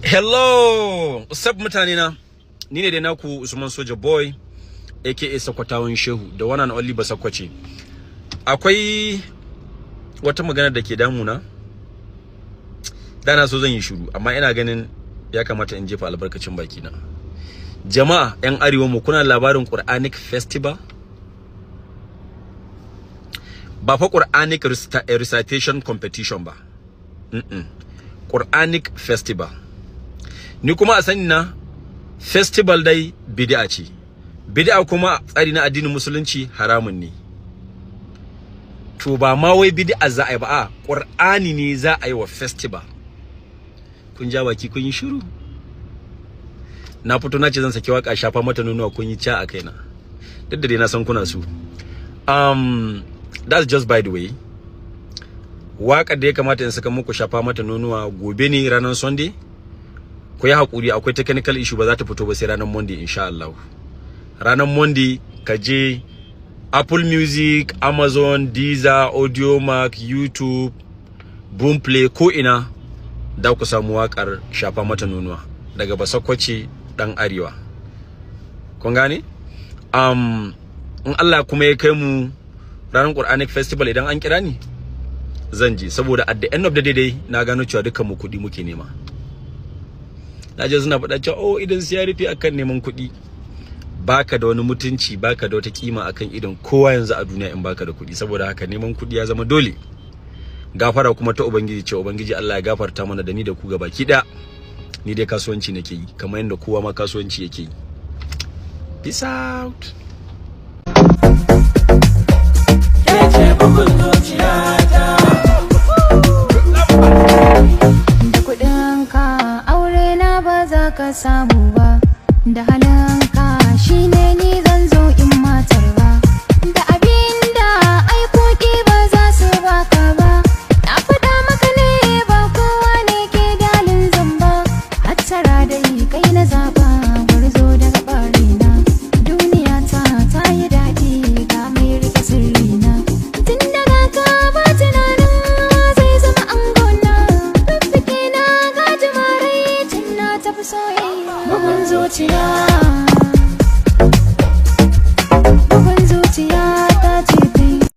Hello, what's up mutane na? Ni ne dai naku Usman Soja Boy aka Sakwatawan Shehu, da one and only Basakwace. Akwai wata magana da ke damuna. Dana so zan yi shiru, amma ina ganin ya kamata in jefa albarkacin baki na. Jama'a, yan arewa mu kuna labarin Quranic Festival? Ba fa Quranic recitation competition ba. Quranic Festival. Ni kuma a sani na festival dai bid'a ce. Bid'a kuma tsari na addinin musulunci haramun ne. To ba ma wai bid'a za a yi ba, a Qur'ani ne za a yi wa festival. Kun ja baki kun yi shiru. Na fito na ce zan saki waka shafa mata nonuwa kun yi ca a kaina. Duk da dai na san kuna su. That's just by the way. Waka da ya kamata in saka muku shafa mata nonuwa gobe ne ranar Sunday. Ku yi hakuri, akwai technical issue, ba za ta fito ba sai ranar Monday insha Allah. Ranar Monday ka je Apple Music, Amazon, Deezer, Audiomack, YouTube, Boomplay ko ina da ku samu wakar shafa mata nonuwa daga Basakwace dan Arewa. Kun gane? In Allah kuma ya kai mu ranar Quranic Festival, idan an kira ni zan je, saboda at the end of the day na gano cewa dukkan mu kudi muke nema. Naje suna faɗa cewa oh idan sai ya rufe akan neman kuɗi. Baka da wani mutunci, baka da wata kima akan idan kowa yanzu a duniya in baka da kuɗi, saboda haka neman kuɗi ya zama dole. Gafara kuma ta ubangiji ce, ubangiji Allah ya gafarta mana da ni da ku gabaki ɗaya. Ni dai kasuwanci nake yi kamar yadda kowa ma kasuwanci yake yi. Peace out. Ka samu ba da halanka shine ni zan zo in matar ba da abinda ai koki ba za su baka ba. Na faɗa maka ne ba kowa ne ke dalin zamba. Hattara dai kai na zaba gwarzo daga barina. Duniya ta yi daɗi ga mai rike sirrina. Tun daga ka ba tunanin zai zama angona. Fiffike na ga jimarai tun na tafi soyayya. Bugun zuciya